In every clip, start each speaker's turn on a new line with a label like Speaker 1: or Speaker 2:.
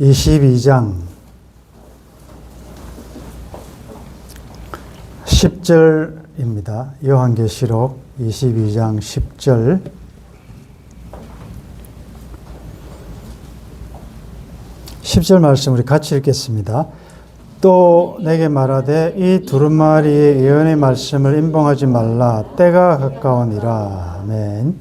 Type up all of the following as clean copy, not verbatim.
Speaker 1: 22장 10절입니다. 요한계시록 22장 10절. 말씀 우리 같이 읽겠습니다. 또 내게 말하되 이 두루마리의 예언의 말씀을 임봉하지 말라. 때가 가까우니라. 아멘.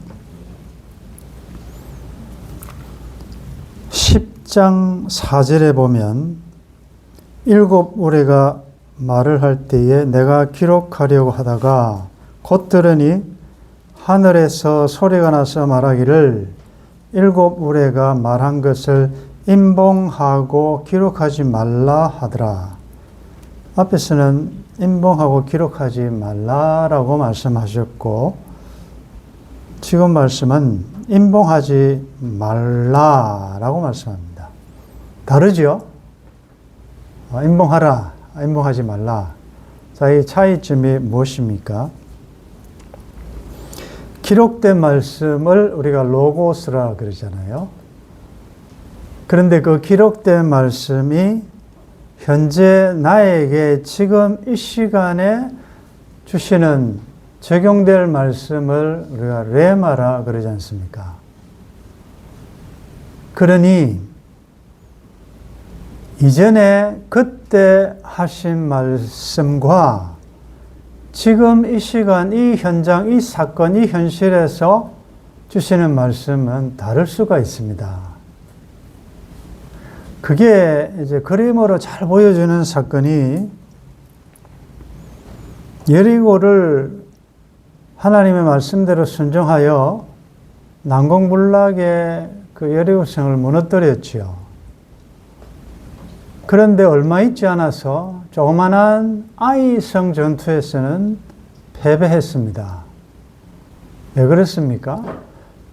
Speaker 1: 10장 4절에 보면 일곱 우레가 말을 할 때에 내가 기록하려고 하다가 곧 들으니 하늘에서 소리가 나서 말하기를 일곱 우레가 말한 것을 임봉하고 기록하지 말라 하더라. 앞에서는 임봉하고 기록하지 말라라고 말씀하셨고 지금 말씀은 임봉하지 말라라고 말씀합니다. 다르죠? 임봉하라, 임봉하지 말라. 자, 이 차이점이 무엇입니까? 기록된 말씀을 우리가 로고스라 그러잖아요. 그런데 그 기록된 말씀이 현재 나에게 지금 이 시간에 주시는 적용될 말씀을 우리가 레마라 그러지 않습니까? 그러니 이전에 그때 하신 말씀과 지금 이 시간, 이 현장, 이 사건, 이 현실에서 주시는 말씀은 다를 수가 있습니다. 그게 이제 그림으로 잘 보여주는 사건이 여리고를 하나님의 말씀대로 순종하여 난공불락의 그 여리고성을 무너뜨렸지요. 그런데 얼마 있지 않아서 조그만한 아이성 전투에서는 패배했습니다. 왜 그렇습니까?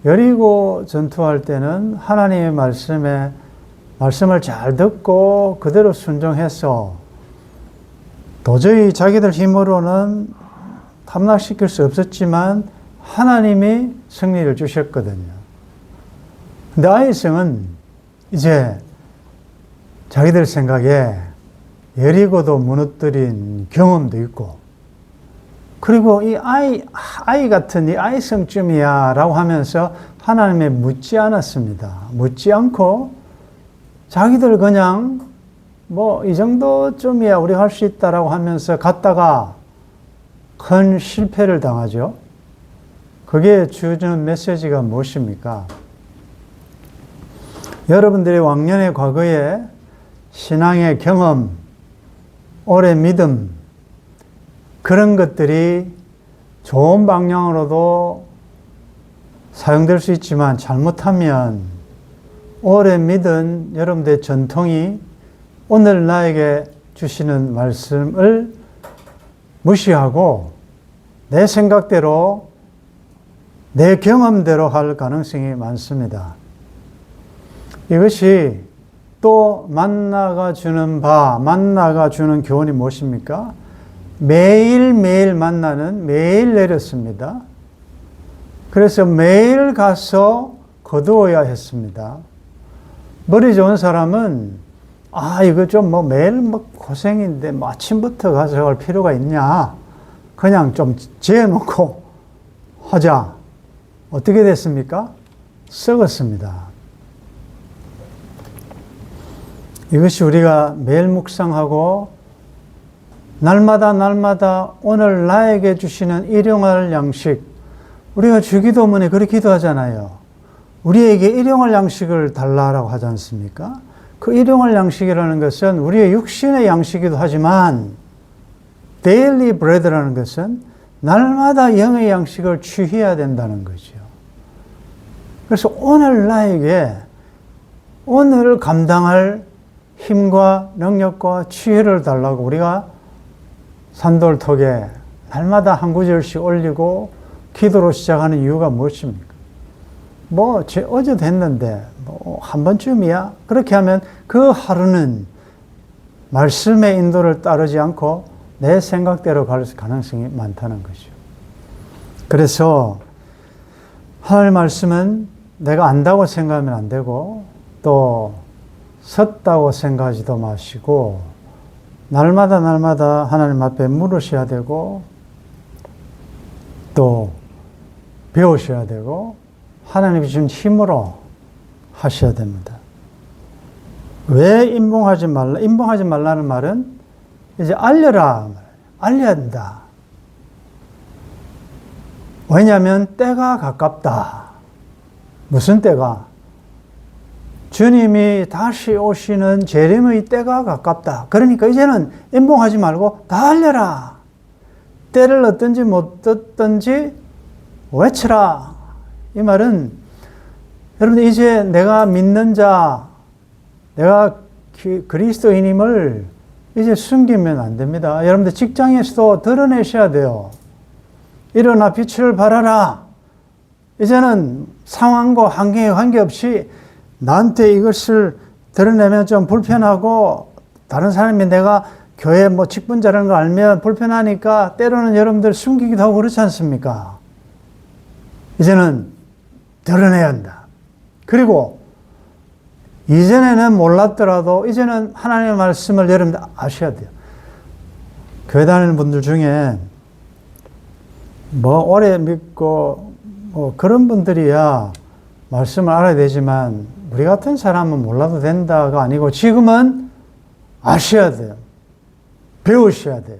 Speaker 1: 여리고 전투할 때는 하나님의 말씀을 잘 듣고 그대로 순종해서 도저히 자기들 힘으로는 함락시킬 수 없었지만 하나님이 승리를 주셨거든요. 근데 아이성은 이제 자기들 생각에 여리고도 무너뜨린 경험도 있고 그리고 이 아이 같은 이 아이성쯤이야 라고 하면서 하나님에 묻지 않았습니다. 묻지 않고 자기들 그냥 뭐 이 정도쯤이야 우리가 할 수 있다라고 하면서 갔다가 큰 실패를 당하죠. 그게 주는 메시지가 무엇입니까? 여러분들의 왕년의 과거에 신앙의 경험, 오래 믿음, 그런 것들이 좋은 방향으로도 사용될 수 있지만 잘못하면 오래 믿은 여러분들의 전통이 오늘 나에게 주시는 말씀을 무시하고 내 생각대로 내 경험대로 할 가능성이 많습니다. 이것이 또 만나가 주는 만나가 주는 교훈이 무엇입니까? 매일매일 만나는 매일 내렸습니다. 그래서 매일 가서 거두어야 했습니다. 머리 좋은 사람은 이거 좀 매일 고생인데 아침부터 가서 할 필요가 있냐? 그냥 좀 재놓고 하자. 어떻게 됐습니까? 썩었습니다. 이것이 우리가 매일 묵상하고 날마다 오늘 나에게 주시는 일용할 양식, 우리가 주기도문에 그렇게 기도하잖아요. 우리에게 일용할 양식을 달라라고 하지 않습니까? 그 일용할 양식이라는 것은 우리의 육신의 양식이기도 하지만 daily bread라는 것은 날마다 영의 양식을 취해야 된다는 거죠. 그래서 오늘 나에게 오늘 감당할 힘과 능력과 지혜를 달라고 우리가 산돌톡에 날마다 한 구절씩 올리고 기도로 시작하는 이유가 무엇입니까? 어제도 했는데 한 번쯤이야? 그렇게 하면 그 하루는 말씀의 인도를 따르지 않고 내 생각대로 갈 가능성이 많다는 거죠. 그래서 하나님의 말씀은 내가 안다고 생각하면 안 되고 또 섰다고 생각하지도 마시고 날마다 하나님 앞에 물으셔야 되고 또 배우셔야 되고 하나님이 주신 힘으로 하셔야 됩니다. 왜 임봉하지 말라? 임봉하지 말라는 말은 이제 알려라. 알려야 된다. 왜냐하면 때가 가깝다. 무슨 때가? 주님이 다시 오시는 재림의 때가 가깝다. 그러니까 이제는 임봉하지 말고 다 알려라. 때를 얻든지 못 얻든지 외치라. 이 말은 여러분들 이제 내가 믿는 자, 내가 그리스도인임을 이제 숨기면 안 됩니다. 여러분들 직장에서도 드러내셔야 돼요. 일어나 빛을 발하라. 이제는 상황과 환경에 관계없이 나한테 이것을 드러내면 좀 불편하고 다른 사람이 내가 교회 직분자라는 걸 알면 불편하니까 때로는 여러분들 숨기기도 하고 그렇지 않습니까? 이제는 드러내야 한다. 그리고 이전에는 몰랐더라도 이제는 하나님의 말씀을 여러분들 아셔야 돼요. 교회 다니는 분들 중에 오래 믿고 그런 분들이야 말씀을 알아야 되지만 우리 같은 사람은 몰라도 된다가 아니고 지금은 아셔야 돼요. 배우셔야 돼요.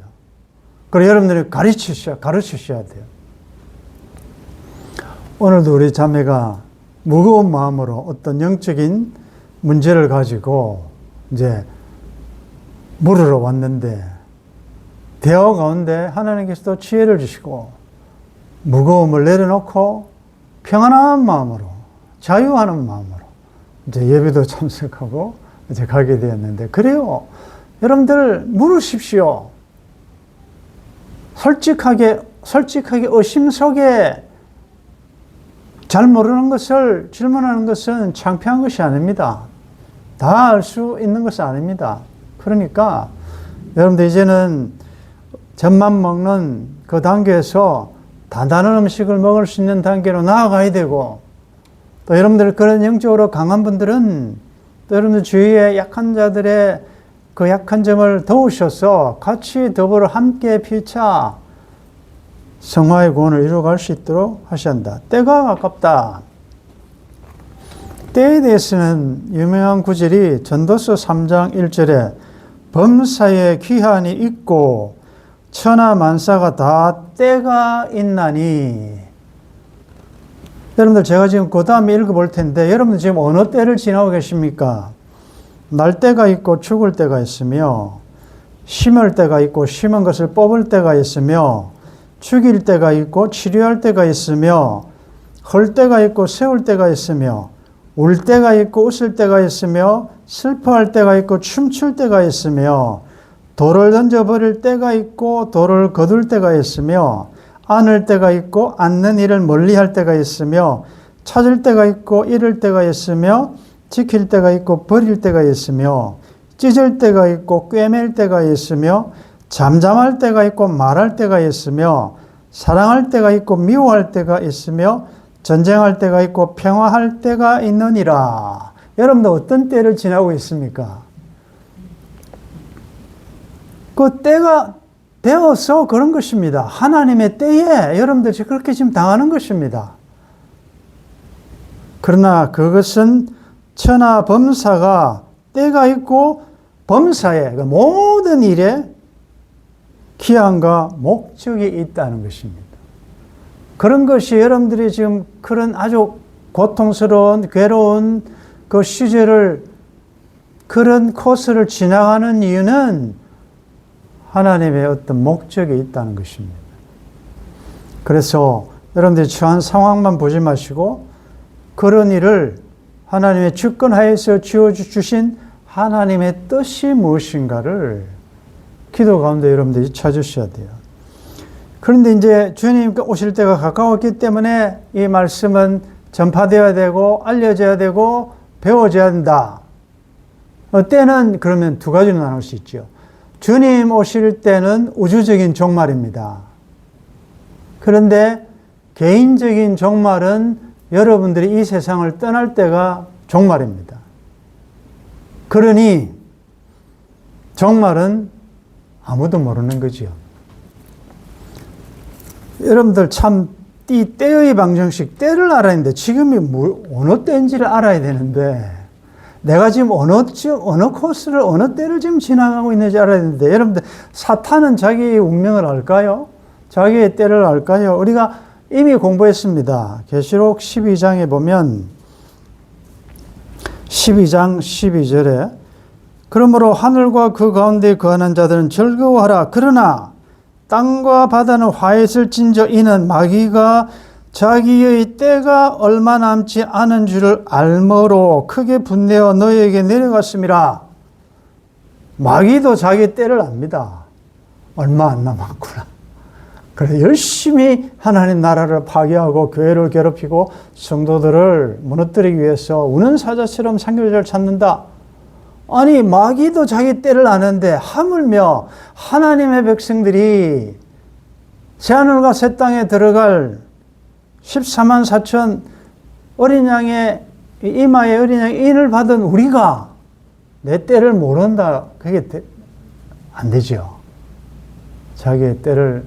Speaker 1: 그리고 여러분들이 가르치셔야 돼요. 오늘도 우리 자매가 무거운 마음으로 어떤 영적인 문제를 가지고 이제 물으러 왔는데 대화 가운데 하나님께서도 지혜를 주시고 무거움을 내려놓고 평안한 마음으로 자유하는 마음으로 이제 예배도 참석하고 이제 가게 되었는데 그래요. 여러분들 물으십시오. 솔직하게 의심 속에 잘 모르는 것을 질문하는 것은 창피한 것이 아닙니다. 다 알 수 있는 것은 아닙니다. 그러니까 여러분들 이제는 젖만 먹는 그 단계에서 단단한 음식을 먹을 수 있는 단계로 나아가야 되고 또 여러분들 그런 영적으로 강한 분들은 또 여러분들 주위에 약한 자들의 그 약한 점을 도우셔서 같이 더불어 함께 피차 성화의 구원을 이루어갈 수 있도록 하셔야 한다. 때가 가깝다. 때에 대해서는 유명한 구절이 전도서 3장 1절에 범사에 귀한이 있고 천하 만사가 다 때가 있나니. 여러분들 제가 지금 그 다음에 읽어볼 텐데 여러분들 지금 어느 때를 지나고 계십니까? 날 때가 있고 죽을 때가 있으며 심을 때가 있고 심은 것을 뽑을 때가 있으며 죽일 때가 있고 치료할 때가 있으며 헐 때가 있고 세울 때가 있으며 울 때가 있고 웃을 때가 있으며 슬퍼할 때가 있고 춤출 때가 있으며 돌을 던져버릴 때가 있고 돌을 거둘 때가 있으며 안을 때가 있고 앉는 일을 멀리할 때가 있으며 찾을 때가 있고 잃을 때가 있으며 지킬 때가 있고 버릴 때가 있으며 찢을 때가 있고 꿰맬 때가 있으며 잠잠할 때가 있고 말할 때가 있으며 사랑할 때가 있고 미워할 때가 있으며 전쟁할 때가 있고 평화할 때가 있느니라. 여러분들 어떤 때를 지나고 있습니까? 그 때가 되어서 그런 것입니다. 하나님의 때에 여러분들이 그렇게 지금 당하는 것입니다. 그러나 그것은 천하 범사가 때가 있고 범사에 모든 일에 기한과 목적이 있다는 것입니다. 그런 것이 여러분들이 지금 그런 아주 고통스러운 괴로운 그 시절을 그런 코스를 지나가는 이유는 하나님의 어떤 목적이 있다는 것입니다. 그래서 여러분들이 처한 상황만 보지 마시고 그런 일을 하나님의 주권하에서 지어주신 하나님의 뜻이 무엇인가를 기도 가운데 여러분들이 찾으셔야 돼요. 그런데 이제 주님 오실 때가 가까웠기 때문에 이 말씀은 전파되어야 되고 알려져야 되고 배워져야 한다. 때는 그러면 두 가지로 나눌 수 있죠. 주님 오실 때는 우주적인 종말입니다. 그런데 개인적인 종말은 여러분들이 이 세상을 떠날 때가 종말입니다. 그러니 정말은 아무도 모르는 거지요. 여러분들 참 이 때의 방정식, 때를 알아야 되는데 지금이 어느 때인지를 알아야 되는데 내가 지금 어느 코스를 어느 때를 지금 지나가고 있는지 알아야 되는데 여러분들 사탄은 자기의 운명을 알까요? 자기의 때를 알까요? 우리가 이미 공부했습니다. 계시록 12장에 보면 12장 12절에 그러므로 하늘과 그 가운데 거하는 자들은 즐거워하라. 그러나 땅과 바다는 화해슬진저 이는 마귀가 자기의 때가 얼마 남지 않은 줄을 알므로 크게 분내어 너희에게 내려갔음이라. 마귀도 자기 때를 압니다. 얼마 안 남았구나. 그래 열심히 하나님 나라를 파괴하고 교회를 괴롭히고 성도들을 무너뜨리기 위해서 우는 사자처럼 상교제를 찾는다. 아니 마귀도 자기 때를 아는데 하물며 하나님의 백성들이 새하늘과 새 땅에 들어갈 14만 4천 어린 양의 이마에 어린 양의 인을 받은 우리가 내 때를 모른다. 그게 안 되죠. 자기의 때를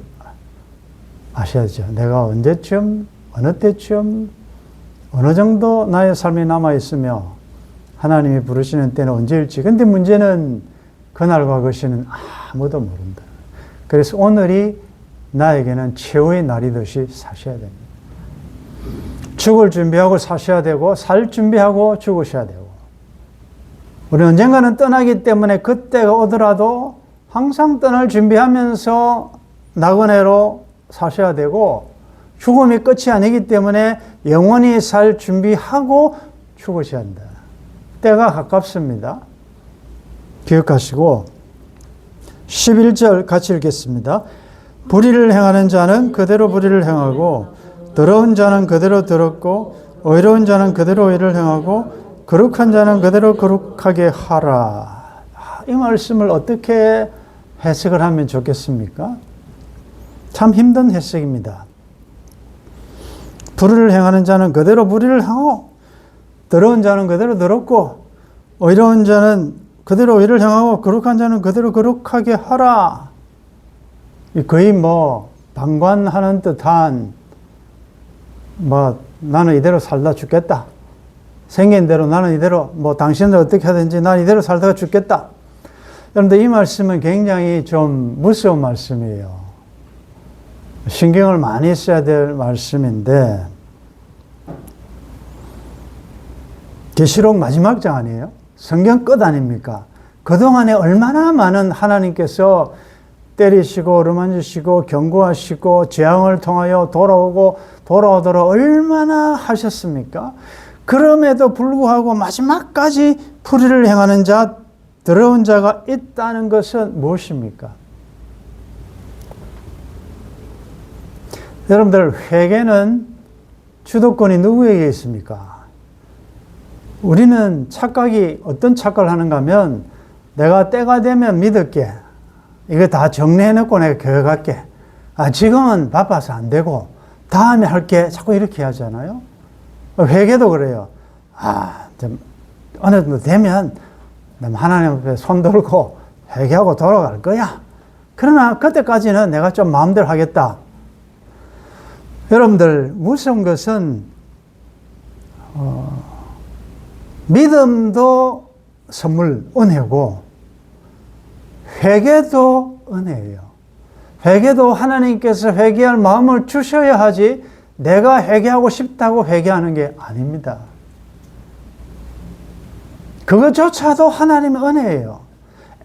Speaker 1: 아셔야죠. 내가 언제쯤 어느 때쯤 어느 정도 나의 삶이 남아있으며 하나님이 부르시는 때는 언제일지. 근데 문제는 그날과 그 시는 아무도 모른다. 그래서 오늘이 나에게는 최후의 날이듯이 사셔야 됩니다. 죽을 준비하고 사셔야 되고 살 준비하고 죽으셔야 되고 우리 언젠가는 떠나기 때문에 그때가 오더라도 항상 떠날 준비하면서 나그네로 사셔야 되고 죽음이 끝이 아니기 때문에 영원히 살 준비하고 죽으셔야 한다. 때가 가깝습니다. 기억하시고 11절 같이 읽겠습니다. 불의를 행하는 자는 그대로 불의를 행하고 더러운 자는 그대로 더럽고 의로운 자는 그대로 의를 행하고 거룩한 자는 그대로 거룩하게 하라. 이 말씀을 어떻게 해석을 하면 좋겠습니까? 참 힘든 해석입니다. 불의를 행하는 자는 그대로 불의를 하고 더러운 자는 그대로 더럽고 의로운 자는 그대로 의를 행하고 거룩한 자는 그대로 거룩하게 하라. 거의 방관하는 듯한 나는 이대로 살다 죽겠다. 생긴 대로 나는 이대로 당신들 어떻게 하든지 난 이대로 살다가 죽겠다. 여러분들 이 말씀은 굉장히 좀 무서운 말씀이에요. 신경을 많이 써야 될 말씀인데 계시록 마지막 장 아니에요? 성경 끝 아닙니까? 그동안에 얼마나 많은 하나님께서 때리시고 어루만지시고 경고하시고 재앙을 통하여 돌아오도록 얼마나 하셨습니까? 그럼에도 불구하고 마지막까지 불의를 행하는 자, 더러운 자가 있다는 것은 무엇입니까? 여러분들 회개는 주도권이 누구에게 있습니까? 우리는 어떤 착각을 하는가 하면 내가 때가 되면 믿을게. 이거 다 정리해놓고 내가 교회 갈게. 지금은 바빠서 안 되고 다음에 할게. 자꾸 이렇게 하잖아요. 회개도 그래요. 어느 정도 되면 하나님 앞에 손 들고 회개하고 돌아갈 거야. 그러나 그때까지는 내가 좀 마음대로 하겠다. 여러분들 무서운 것은 믿음도 선물, 은혜고 회개도 은혜예요. 회개도 하나님께서 회개할 마음을 주셔야 하지 내가 회개하고 싶다고 회개하는 게 아닙니다. 그것조차도 하나님의 은혜예요.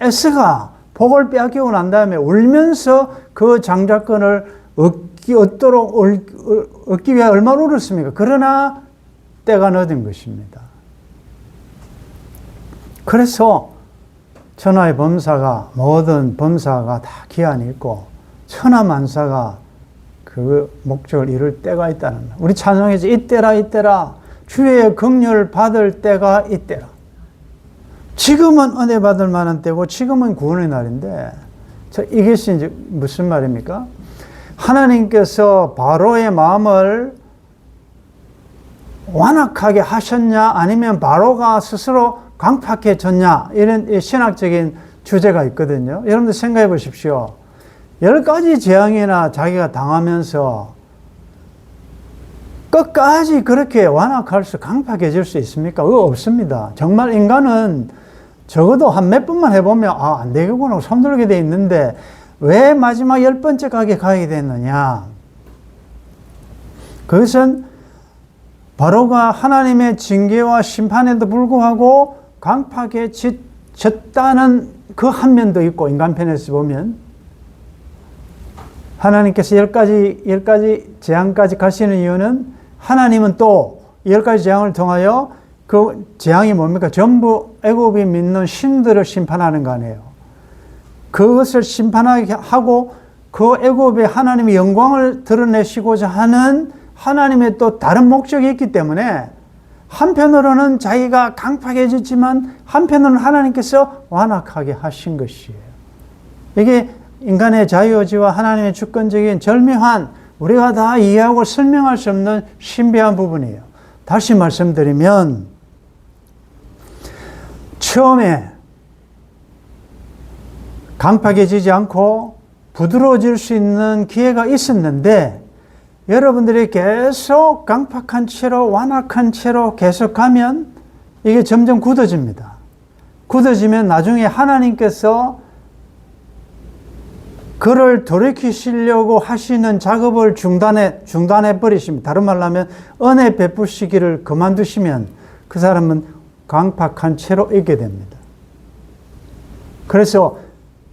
Speaker 1: 에스가 복을 빼앗기고 난 다음에 울면서 그 장자권을 얻기 위해 얼마나 울었습니까? 그러나 때가 늦은 것입니다. 그래서 천하의 범사가 모든 범사가 다 기한이 있고 천하만사가 그 목적을 이룰 때가 있다는 것. 우리 찬송에서 이때라 주의 긍휼 받을 때가 이때라. 지금은 은혜 받을 만한 때고 지금은 구원의 날인데 이것이 이제 무슨 말입니까? 하나님께서 바로의 마음을 완악하게 하셨냐 아니면 바로가 스스로 강팍해졌냐 이런 신학적인 주제가 있거든요. 여러분들 생각해 보십시오. 10가지 재앙이나 자기가 당하면서 끝까지 그렇게 완악할 수, 강팍해질 수 있습니까? 그거 없습니다. 정말 인간은 적어도 한 몇 번만 해보면 안 되겠구나 손들게 돼 있는데 왜 마지막 10번째 가게 가게 됐느냐? 그것은 바로가 하나님의 징계와 심판에도 불구하고 강팍해졌다는 그 한 면도 있고, 인간편에서 보면 하나님께서 10가지 재앙까지 가시는 이유는 하나님은 또 10가지 재앙을 통하여 그 재앙이 뭡니까? 전부 애굽이 믿는 신들을 심판하는 거 아니에요. 그것을 심판하게 하고 그 애굽에 하나님의 영광을 드러내시고자 하는 하나님의 또 다른 목적이 있기 때문에 한편으로는 자기가 강팍해졌지만 한편으로는 하나님께서 완악하게 하신 것이에요. 이게 인간의 자유의지와 하나님의 주권적인 절묘한, 우리가 다 이해하고 설명할 수 없는 신비한 부분이에요. 다시 말씀드리면 처음에 강팍해지지 않고 부드러워질 수 있는 기회가 있었는데 여러분들이 계속 강팍한 채로 완악한 채로 계속 가면 이게 점점 굳어집니다. 굳어지면 나중에 하나님께서 그를 돌이키시려고 하시는 작업을 중단해 버리십니다. 다른 말로 하면 은혜 베푸시기를 그만두시면 그 사람은 강팍한 채로 있게 됩니다. 그래서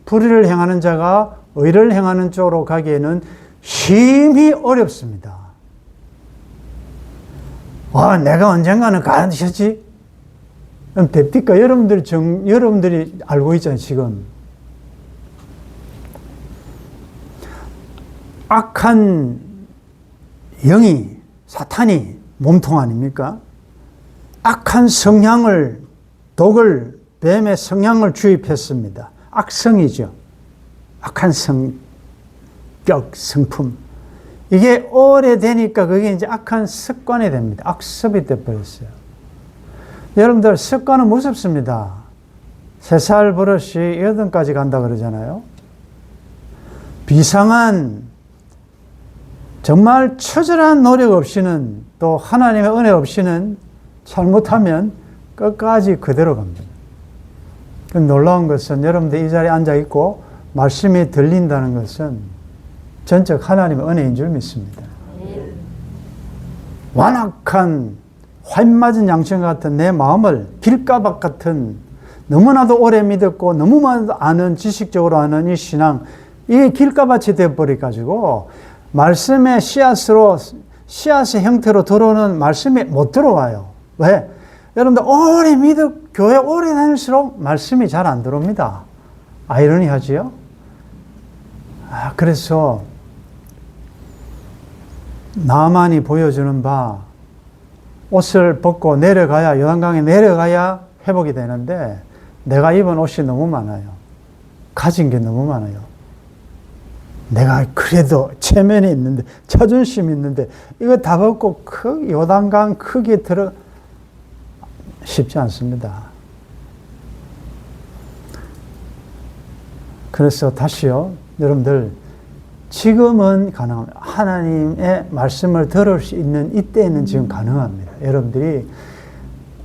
Speaker 1: 불의를 행하는 자가 의를 행하는 쪽으로 가기에는 심히 어렵습니다. 내가 언젠가는 가셨지? 그럼 됩니까? 여러분들이 알고 있잖아요, 지금. 악한 영이, 사탄이 몸통 아닙니까? 악한 성향을, 독을, 뱀의 성향을 주입했습니다. 악성이죠. 악한 성격, 성품. 이게 오래되니까 그게 이제 악한 습관이 됩니다. 악습이 되어버렸어요. 여러분들, 습관은 무섭습니다. 3살 버릇이 8까지 간다 그러잖아요. 비상한, 정말 처절한 노력 없이는, 또 하나님의 은혜 없이는 잘못하면 끝까지 그대로 갑니다. 놀라운 것은 여러분들 이 자리에 앉아있고 말씀이 들린다는 것은 전적 하나님의 은혜인 줄 믿습니다. 완악한 활맞은 양천 같은 내 마음을 길가박 같은, 너무나도 오래 믿었고 너무나도 아는, 지식적으로 아는 이 신앙, 이게 길가밭이 되어버려가지고 말씀의 씨앗의 형태로 들어오는 말씀이 못 들어와요. 왜? 여러분들 오래 교회 오래 다닐수록 말씀이 잘 안 들어옵니다. 아이러니하지요? 그래서 나만이 보여주는 바, 옷을 벗고 내려가야, 요단강에 내려가야 회복이 되는데 내가 입은 옷이 너무 많아요. 가진 게 너무 많아요. 내가 그래도 체면이 있는데, 자존심이 있는데 이거 다 벗고 요단강 크게 들어 쉽지 않습니다. 그래서 다시요, 여러분들, 지금은 가능합니다. 하나님의 말씀을 들을 수 있는 이때는 지금 가능합니다. 여러분들이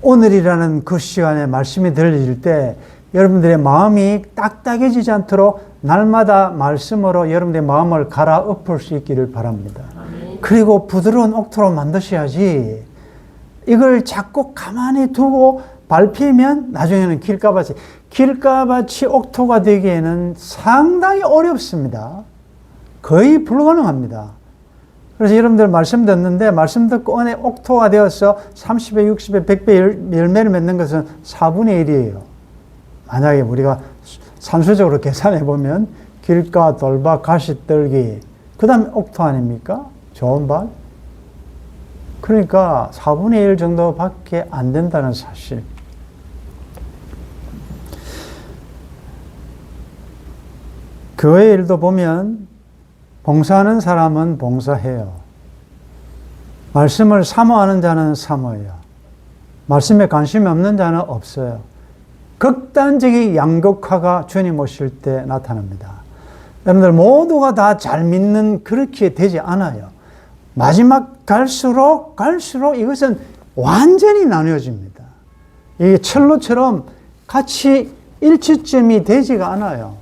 Speaker 1: 오늘이라는 그 시간에 말씀이 들려질 때 여러분들의 마음이 딱딱해지지 않도록 날마다 말씀으로 여러분들의 마음을 갈아엎을 수 있기를 바랍니다. 그리고 부드러운 옥토로 만드셔야지, 이걸 자꾸 가만히 두고 밟히면 나중에는 길가밭이 옥토가 되기에는 상당히 어렵습니다. 거의 불가능합니다. 그래서 여러분들 말씀 듣는데, 말씀 듣고 은혜 옥토가 되어서 30배, 60배, 100배 열매를 맺는 것은 4분의 1이에요. 만약에 우리가 산수적으로 계산해 보면 길가, 돌밭, 가시떨기, 그 다음에 옥토 아닙니까? 좋은 밭. 그러니까 4분의 1 정도밖에 안 된다는 사실. 교회 일도 보면 봉사하는 사람은 봉사해요. 말씀을 사모하는 자는 사모해요. 말씀에 관심이 없는 자는 없어요. 극단적인 양극화가 주님 오실 때 나타납니다. 여러분들 모두가 다 잘 믿는 그렇게 되지 않아요. 마지막 갈수록 이것은 완전히 나뉘어집니다. 이게 철로처럼 같이 일치점이 되지가 않아요.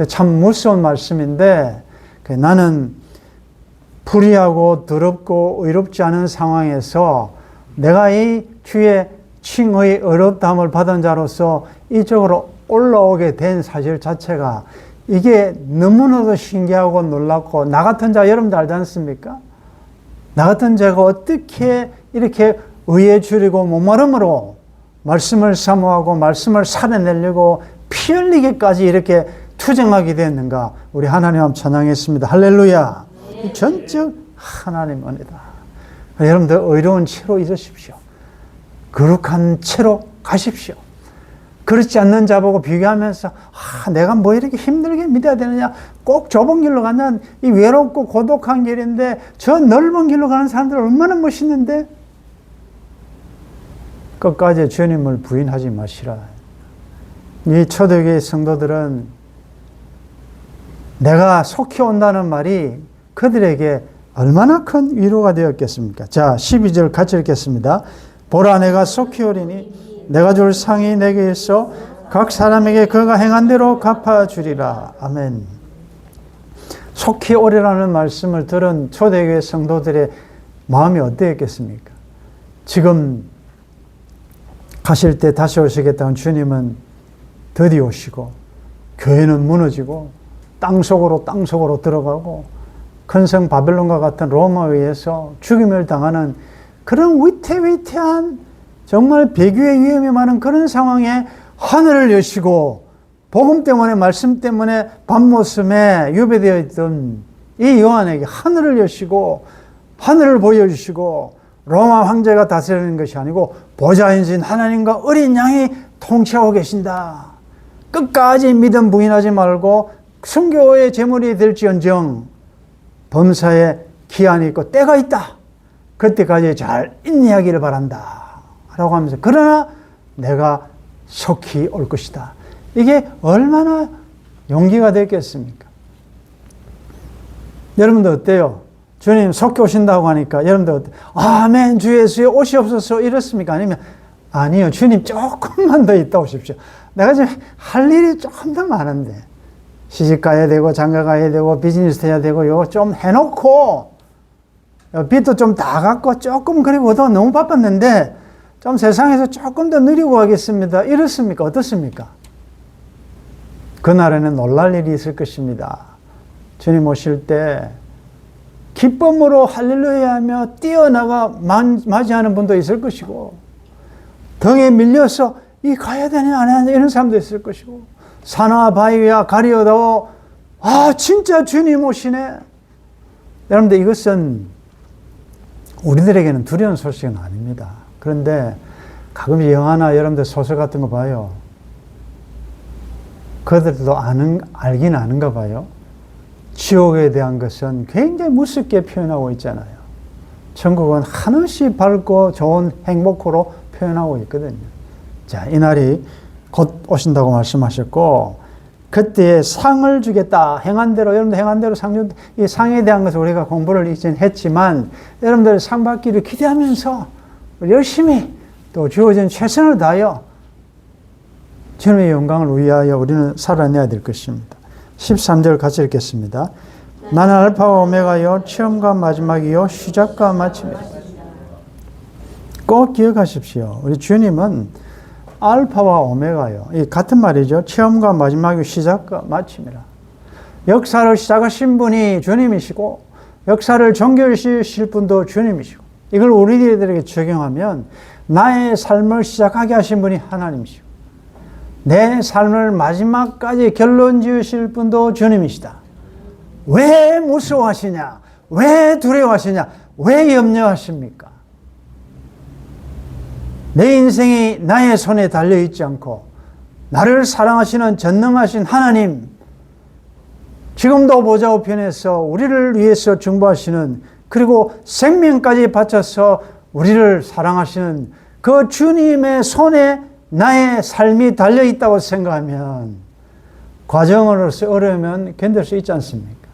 Speaker 1: 참 무서운 말씀인데, 나는 불의하고 더럽고 의롭지 않은 상황에서 내가 이 주의 칭의 어렵다함을 받은 자로서 이쪽으로 올라오게 된 사실 자체가 이게 너무나도 신기하고 놀랍고, 나 같은 자 여러분들 알지 않습니까? 나 같은 자가 어떻게 이렇게 의에 줄이고 목마름으로 말씀을 사모하고 말씀을 살아내려고 피 흘리기까지 이렇게 투쟁하게 됐는가? 우리 하나님 한번 찬양했습니다. 할렐루야. 이 전적 하나님 은혜다. 여러분들 의로운 채로 있으십시오. 거룩한 채로 가십시오. 그렇지 않는 자보고 비교하면서 내가 뭐 이렇게 힘들게 믿어야 되느냐, 꼭 좁은 길로 가면 이 외롭고 고독한 길인데 저 넓은 길로 가는 사람들 얼마나 멋있는데, 끝까지 주님을 부인하지 마시라. 이 초대교회 성도들은 내가 속히 온다는 말이 그들에게 얼마나 큰 위로가 되었겠습니까? 자, 12절 같이 읽겠습니다. 보라, 내가 속히 오리니 내가 줄 상이 내게 있어 각 사람에게 그가 행한 대로 갚아주리라. 아멘. 속히 오리라는 말씀을 들은 초대교회 성도들의 마음이 어떠했겠습니까? 지금 가실 때 다시 오시겠다는 주님은 드디어 오시고, 교회는 무너지고 땅속으로 들어가고 큰 성 바벨론과 같은 로마에 의해서 죽임을 당하는 그런 위태위태한, 정말 배교의 위험이 많은 그런 상황에 하늘을 여시고, 복음 때문에 말씀 때문에 밤모섬에 유배되어 있던 이 요한에게 하늘을 여시고 하늘을 보여주시고, 로마 황제가 다스리는 것이 아니고 보좌이신 하나님과 어린 양이 통치하고 계신다. 끝까지 믿음 부인하지 말고 순교의 제물이 될지언정 범사에 기한이 있고 때가 있다. 그때까지 잘 인내하기를 바란다. 라고 하면서, 그러나 내가 속히 올 것이다. 이게 얼마나 용기가 됐겠습니까? 여러분들 어때요? 주님 속히 오신다고 하니까 여러분들 어때요? 아멘, 주 예수의 오시옵소서 이렇습니까? 아니면 아니요, 주님 조금만 더 있다 오십시오. 내가 지금 할 일이 조금 더 많은데, 시집 가야 되고 장가 가야 되고 비즈니스 해야 되고 이거 좀 해놓고 빚도 좀 다 갚고 조금, 그리고 너무 바빴는데 좀 세상에서 조금 더 누리고 가겠습니다. 이렇습니까? 어떻습니까? 그날에는 놀랄 일이 있을 것입니다. 주님 오실 때 기쁨으로 할렐루야 하며 뛰어나가 맞이하는 분도 있을 것이고, 등에 밀려서 이 가야 되냐 안 해야 되냐 이런 사람도 있을 것이고, 산화 바위와 가리어도 진짜 주님 오시네. 여러분들, 이것은 우리들에게는 두려운 소식은 아닙니다. 그런데 가끔 영화나 여러분들 소설 같은 거 봐요. 그들도 알긴 아는가 봐요. 지옥에 대한 것은 굉장히 무섭게 표현하고 있잖아요. 천국은 한없이 밝고 좋은 행복으로 표현하고 있거든요. 자, 이 날이 곧 오신다고 말씀하셨고, 그때에 상을 주겠다. 행한 대로, 여러분들 행한 대로 이 상에 대한 것을 우리가 공부를 이전 했지만, 여러분들 상 받기를 기대하면서 열심히 또 주어진 최선을 다하여 주님의 영광을 위하여 우리는 살아내야 될 것입니다. 13절 같이 읽겠습니다. 나는 알파와 오메가요, 처음과 마지막이요, 시작과 마침이라. 꼭 기억하십시오. 우리 주님은 알파와 오메가요. 이 같은 말이죠. 처음과 마지막이 시작과 마침이라. 역사를 시작하신 분이 주님이시고, 역사를 종결하실 분도 주님이시고, 이걸 우리들에게 적용하면 나의 삶을 시작하게 하신 분이 하나님이시고, 내 삶을 마지막까지 결론 지으실 분도 주님이시다. 왜 무서워하시냐? 왜 두려워하시냐? 왜 염려하십니까? 내 인생이 나의 손에 달려있지 않고 나를 사랑하시는 전능하신 하나님, 지금도 보좌 우편에서 우리를 위해서 중보하시는 그리고 생명까지 바쳐서 우리를 사랑하시는 그 주님의 손에 나의 삶이 달려있다고 생각하면 과정으로서 어려우면 견딜 수 있지 않습니까?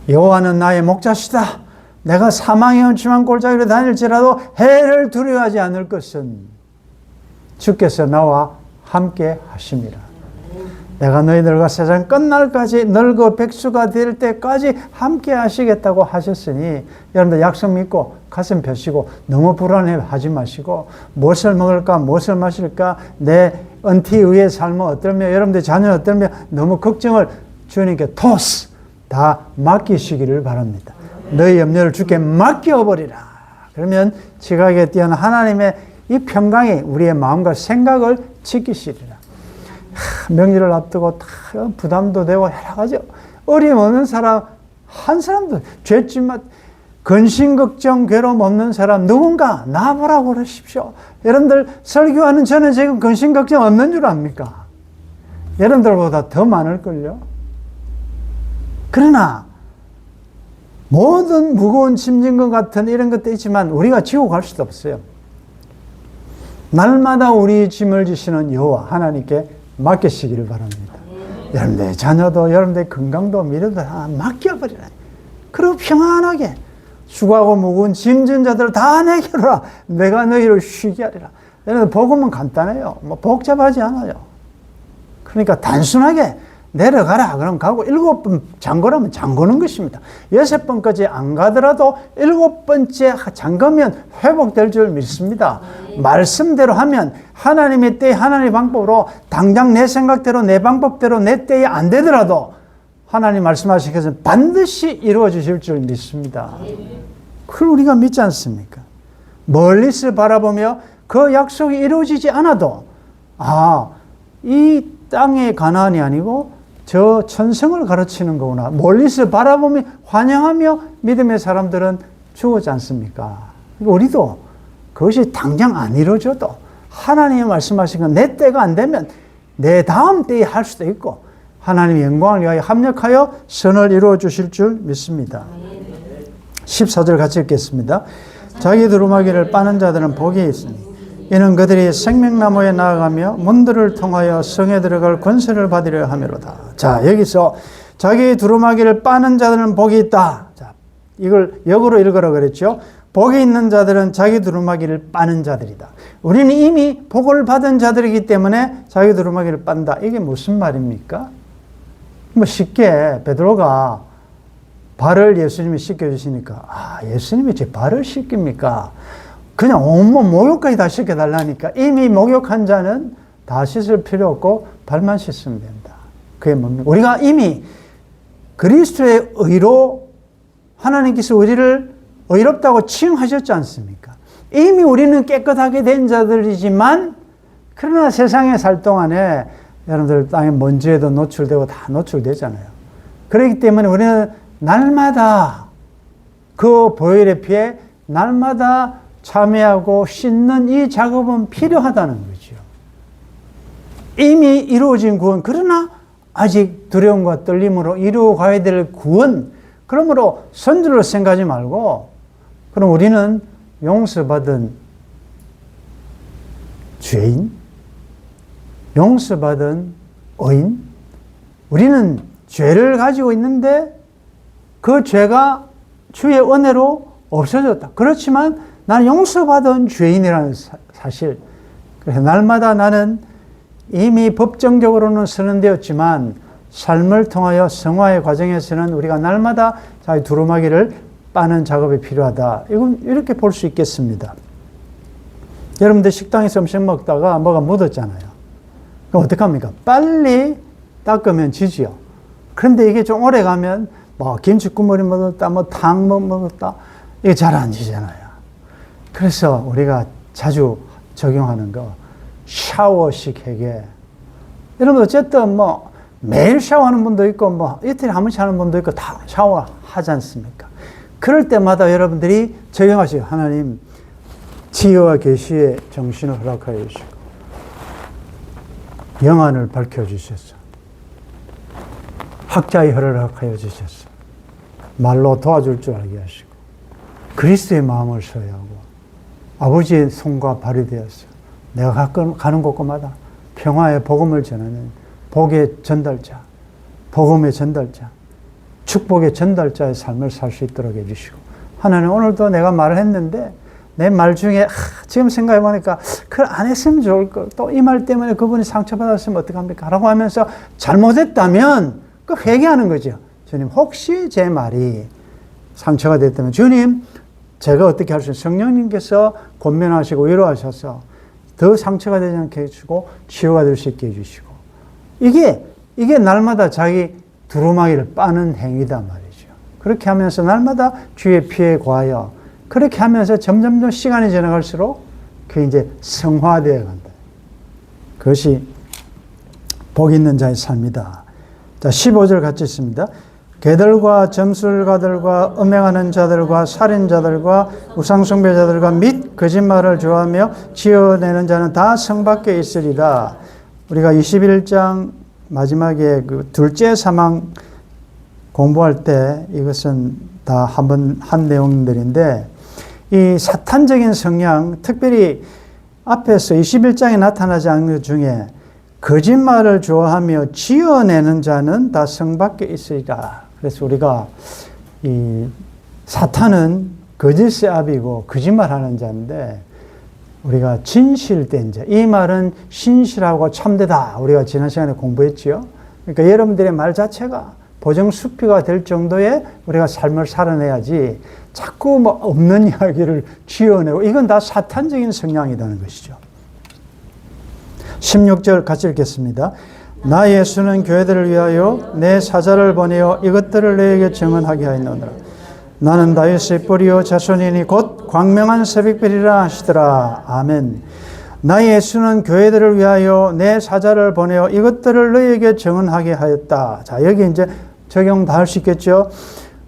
Speaker 1: 여호와는 나의 목자시다. 내가 사망의 음침한 골짜기로 다닐지라도 해를 두려워하지 않을 것은 주께서 나와 함께 하심이라. 내가 너희들과 세상 끝날까지 늙어 백수가 될 때까지 함께 하시겠다고 하셨으니 여러분들 약속 믿고 가슴 펴시고 너무 불안해하지 마시고 무엇을 먹을까 무엇을 마실까 내 은퇴 후의 삶은 어떨며 여러분들 자녀는 어떨며 너무 걱정을 주님께 토스 다 맡기시기를 바랍니다. 너희 염려를 주께 맡겨버리라. 그러면 지각에 뛰어난 하나님의 이 평강이 우리의 마음과 생각을 지키시리라. 명절을 앞두고 다 부담도 되고 여러 가지 어려움 없는 사람 한 사람도 죄짓만 근심 걱정 괴로움 없는 사람 누군가 나보라고 그러십시오. 여러분들 설교하는 저는 지금 근심 걱정 없는 줄 압니까? 여러분들보다 더 많을걸요. 그러나 모든 무거운 짐진 것 같은 이런 것도 있지만 우리가 지고 갈 수도 없어요. 날마다 우리 짐을 지시는 여호와 하나님께 맡기시기를 바랍니다. 여러분들 자녀도 여러분들 건강도 미래도 다 맡겨버리라. 그리고 평안하게 수고하고 무거운 짐진 자들을 다 내게로 와. 내가 너희를 쉬게 하리라. 여러분 복음은 간단해요. 뭐 복잡하지 않아요. 그러니까 단순하게 내려가라 그럼 가고 7번 잠그라면 잠그는 것입니다. 6번까지 안 가더라도 7번째 잠그면 회복될 줄 믿습니다. 말씀대로 하면 하나님의 때 하나님의 방법으로 당장 내 생각대로 내 방법대로 내 때에 안 되더라도 하나님 말씀하신 것은 반드시 이루어 주실 줄 믿습니다. 그걸 우리가 믿지 않습니까? 멀리서 바라보며 그 약속이 이루어지지 않아도 이 땅의 가나안이 아니고 저 천성을 가르치는 거구나. 멀리서 바라보며 환영하며 믿음의 사람들은 죽었지 않습니까? 우리도 그것이 당장 안 이루어져도 하나님이 말씀하신 건 내 때가 안 되면 내 다음 때에 할 수도 있고 하나님의 영광을 위하여 합력하여 선을 이루어 주실 줄 믿습니다. 14절 같이 읽겠습니다. 자기 두루마기를 빠는 자들은 복이 있으니 이는 그들이 생명나무에 나아가며 문들을 통하여 성에 들어갈 권세를 받으려 함이로다. 자, 여기서 자기 두루마기를 빠는 자들은 복이 있다. 자, 이걸 역으로 읽으라 그랬죠. 복이 있는 자들은 자기 두루마기를 빠는 자들이다. 우리는 이미 복을 받은 자들이기 때문에 자기 두루마기를 빤다. 이게 무슨 말입니까? 뭐 쉽게 베드로가 발을 예수님이 씻겨주시니까 예수님이 제 발을 씻깁니까? 그냥 온몸 목욕까지 다 씻겨달라니까 이미 목욕한 자는 다 씻을 필요 없고 발만 씻으면 된다. 그게 뭡니까? 우리가 이미 그리스도의 의로 하나님께서 우리를 의롭다고 칭하셨지 않습니까? 이미 우리는 깨끗하게 된 자들이지만 그러나 세상에 살 동안에 여러분들 땅의 먼지에도 노출되고 다 노출되잖아요. 그렇기 때문에 우리는 날마다 그 보혈의 피에 날마다 참여하고 씻는 이 작업은 필요하다는 거죠. 이미 이루어진 구원, 그러나 아직 두려움과 떨림으로 이루어가야 될 구원, 그러므로 선줄로 생각하지 말고 그럼 우리는 용서받은 죄인, 용서받은 의인, 우리는 죄를 가지고 있는데 그 죄가 주의 은혜로 없어졌다. 그렇지만 나는 용서받은 죄인이라는 사실. 그래서 날마다 나는 이미 법정적으로는 선언되었지만 삶을 통하여 성화의 과정에서는 우리가 날마다 자기 두루마기를 빠는 작업이 필요하다. 이건 이렇게 볼 수 있겠습니다. 여러분들 식당에서 음식 먹다가 뭐가 묻었잖아요. 그럼 어떡합니까? 빨리 닦으면 지지요. 그런데 이게 좀 오래 가면 뭐 김치 국물이 묻었다, 뭐 탕 먹었다, 이게 잘 안 지잖아요. 그래서 우리가 자주 적용하는 거 샤워식 회계. 여러분 어쨌든 뭐 매일 샤워하는 분도 있고 뭐 이틀에 한 번씩 하는 분도 있고 다 샤워하지 않습니까? 그럴 때마다 여러분들이 적용하시고 하나님 지혜와 계시의 정신을 허락하여 주시고 영안을 밝혀주셔서 학자의 혀를 허락하여 주셔서 말로 도와줄 줄 알게 하시고 그리스도의 마음을 소유하고 아버지의 손과 발이 되어서 내가 가는 곳곳마다 평화의 복음을 전하는 복의 전달자, 복음의 전달자, 축복의 전달자의 삶을 살 수 있도록 해주시고 하나님 오늘도 내가 말을 했는데 내 말 중에 지금 생각해 보니까 그걸 안 했으면 좋을 걸 또 이 말 때문에 그분이 상처받았으면 어떡합니까? 라고 하면서 잘못했다면 그 회개하는 거죠. 주님 혹시 제 말이 상처가 됐다면 주님 제가 어떻게 할 수 있어요? 성령님께서 권면하시고 위로하셔서 더 상처가 되지 않게 해주시고 치유가 될 수 있게 해주시고 이게 날마다 자기 두루마기를 빠는 행위다 말이죠. 그렇게 하면서 날마다 주의 피에 과하여 그렇게 하면서 점점 시간이 지나갈수록 그게 이제 성화되어 간다. 그것이 복 있는 자의 삶이다. 자, 15절 같이 있습니다. 개들과 점술가들과 음행하는 자들과 살인자들과 우상숭배자들과 및 거짓말을 좋아하며 지어내는 자는 다 성 밖에 있으리라. 우리가 21장 마지막에 그 둘째 사망 공부할 때 이것은 다 한 내용들인데 이 사탄적인 성향, 특별히 앞에서 21장에 나타나지 않는 것 중에 거짓말을 좋아하며 지어내는 자는 다 성 밖에 있으리라. 그래서 우리가 이 사탄은 거짓의 아비고 거짓말하는 자인데 우리가 진실된 자, 이 말은 신실하고 참되다. 우리가 지난 시간에 공부했죠. 그러니까 여러분들의 말 자체가 보정수피가 될 정도의 우리가 삶을 살아내야지 자꾸 뭐 없는 이야기를 지어내고 이건 다 사탄적인 성향이라는 것이죠. 16절 같이 읽겠습니다. 나 예수는 교회들을 위하여 내 사자를 보내어 이것들을 너에게 증언하게 하였노라. 나는 다윗의 뿌리요 자손이니 곧 광명한 새벽별이라 하시더라. 아멘. 나 예수는 교회들을 위하여 내 사자를 보내어 이것들을 너에게 증언하게 하였다. 자, 여기 이제 적용 다 할 수 있겠죠.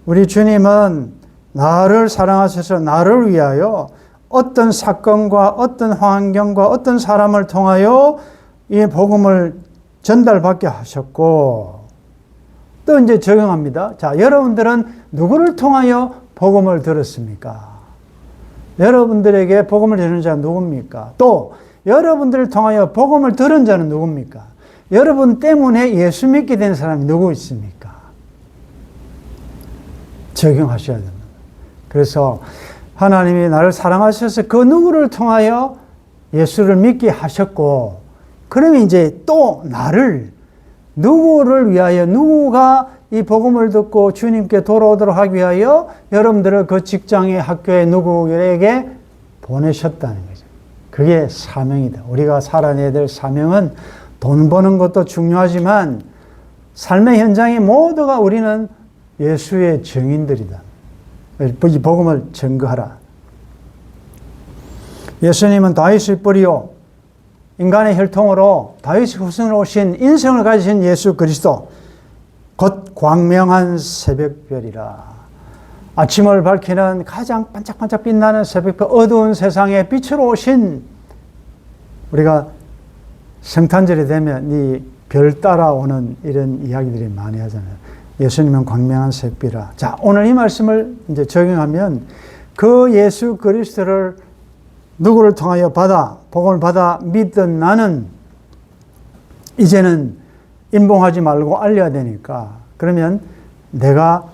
Speaker 1: 우리 주님은 나를 사랑하셔서 나를 위하여 어떤 사건과 어떤 환경과 어떤 사람을 통하여 이 복음을 전달받게 하셨고 또 이제 적용합니다. 자, 여러분들은 누구를 통하여 복음을 들었습니까? 여러분들에게 복음을 전하는 자는 누굽니까? 또 여러분들을 통하여 복음을 들은 자는 누굽니까? 여러분 때문에 예수 믿게 된 사람이 누구 있습니까? 적용하셔야 됩니다. 그래서 하나님이 나를 사랑하셔서 그 누구를 통하여 예수를 믿게 하셨고 그러면 이제 또 나를 누구를 위하여 누구가 이 복음을 듣고 주님께 돌아오도록 하기 위하여 여러분들을 그 직장에 학교에 누구에게 보내셨다는 거죠. 그게 사명이다. 우리가 살아내야 될 사명은 돈 버는 것도 중요하지만 삶의 현장에 모두가 우리는 예수의 증인들이다. 이 복음을 증거하라. 예수님은 다윗의 뿌리요 인간의 혈통으로 다윗의 후손으로 오신 인성을 가지신 예수 그리스도 곧 광명한 새벽별이라. 아침을 밝히는 가장 반짝반짝 빛나는 새벽별, 어두운 세상에 빛으로 오신, 우리가 성탄절이 되면 이 별 따라오는 이런 이야기들이 많이 하잖아요. 예수님은 광명한 새벽이라. 자, 오늘 이 말씀을 이제 적용하면 그 예수 그리스도를 누구를 통하여 복음을 받아 믿던 나는 이제는 임봉하지 말고 알려야 되니까, 그러면 내가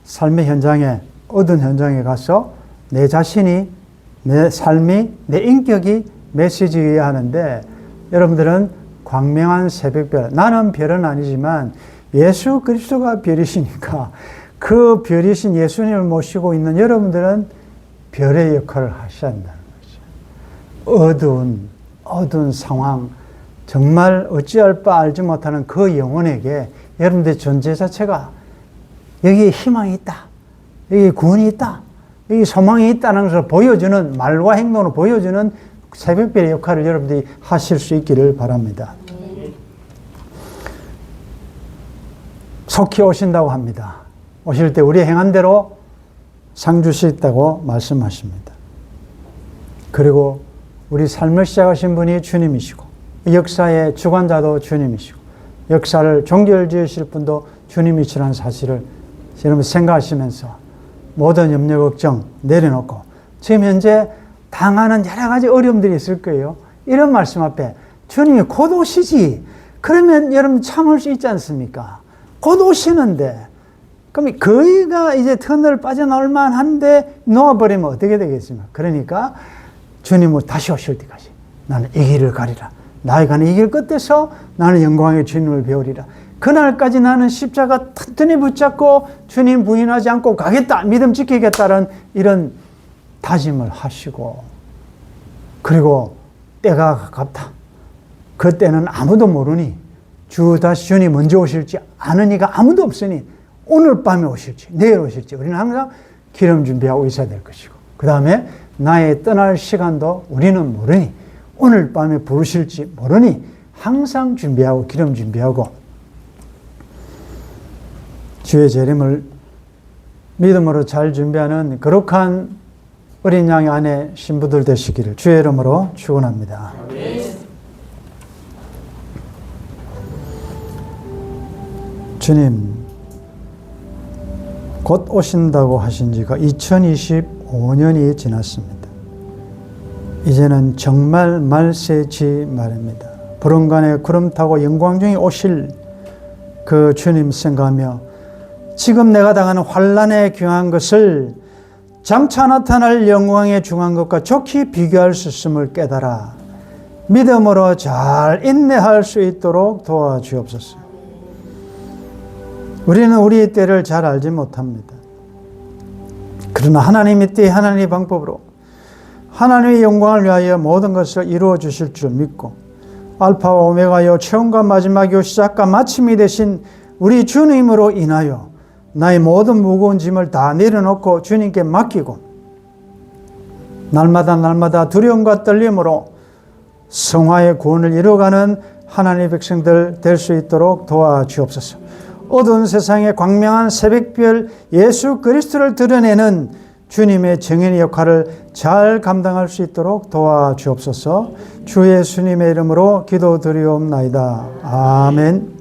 Speaker 1: 삶의 현장에, 어두운 현장에 가서 내 자신이, 내 삶이, 내 인격이 메시지여야 하는데, 여러분들은 광명한 새벽별, 나는 별은 아니지만 예수 그리스도가 별이시니까 그 별이신 예수님을 모시고 있는 여러분들은 별의 역할을 하셔야 한다는 거죠. 어두운 상황, 정말 어찌할 바 알지 못하는 그 영혼에게 여러분들의 존재 자체가 여기에 희망이 있다, 여기 구원이 있다, 여기 소망이 있다는 것을 보여주는, 말과 행동으로 보여주는 새벽별의 역할을 여러분들이 하실 수 있기를 바랍니다. 속히 오신다고 합니다. 오실 때 우리 행한 대로 상 주시겠다고 말씀하십니다. 그리고 우리 삶을 시작하신 분이 주님이시고, 역사의 주관자도 주님이시고, 역사를 종결지으실 분도 주님이시라는 사실을 여러분 생각하시면서 모든 염려 걱정 내려놓고 지금 현재 당하는 여러 가지 어려움들이 있을 거예요. 이런 말씀 앞에 주님이 곧 오시지. 그러면 여러분 참을 수 있지 않습니까? 곧 오시는데 그럼 거의가 이제 터널 빠져나올 만한데 놓아버리면 어떻게 되겠습니까? 그러니까 주님은 다시 오실 때까지 나는 이 길을 가리라. 나의 가는 이 길 끝에서 나는 영광의 주님을 배우리라. 그날까지 나는 십자가 튼튼히 붙잡고 주님 부인하지 않고 가겠다. 믿음 지키겠다는 이런 다짐을 하시고, 그리고 때가 가깝다. 그때는 아무도 모르니 다시 주님 언제 오실지 아는 이가 아무도 없으니 오늘 밤에 오실지 내일 오실지 우리는 항상 기름 준비하고 있어야 될 것이고, 그 다음에 나의 떠날 시간도 우리는 모르니 오늘 밤에 부르실지 모르니 항상 준비하고 기름 준비하고 주의 재림을 믿음으로 잘 준비하는 거룩한 어린 양의 아내 신부들 되시기를 주의 이름으로 축원합니다. 주님, 곧 오신다고 하신 지가 2025년이 지났습니다. 이제는 정말 말세지 말입니다. 부름간에 구름 타고 영광 중에 오실 그 주님 생각하며 지금 내가 당하는 환난에 귀한 것을 장차 나타날 영광에 중한 것과 좋게 비교할 수 있음을 깨달아 믿음으로 잘 인내할 수 있도록 도와주옵소서. 우리는 우리의 때를 잘 알지 못합니다. 그러나 하나님의 때 하나님의 방법으로 하나님의 영광을 위하여 모든 것을 이루어 주실 줄 믿고 알파와 오메가여 처음과 마지막이요 시작과 마침이 되신 우리 주님으로 인하여 나의 모든 무거운 짐을 다 내려놓고 주님께 맡기고 날마다 두려움과 떨림으로 성화의 구원을 이루어가는 하나님의 백성들 될 수 있도록 도와주옵소서. 어두운 세상의 광명한 새벽별 예수 그리스도를 드러내는 주님의 정인의 역할을 잘 감당할 수 있도록 도와주옵소서. 주 예수님의 이름으로 기도드리옵나이다. 아멘.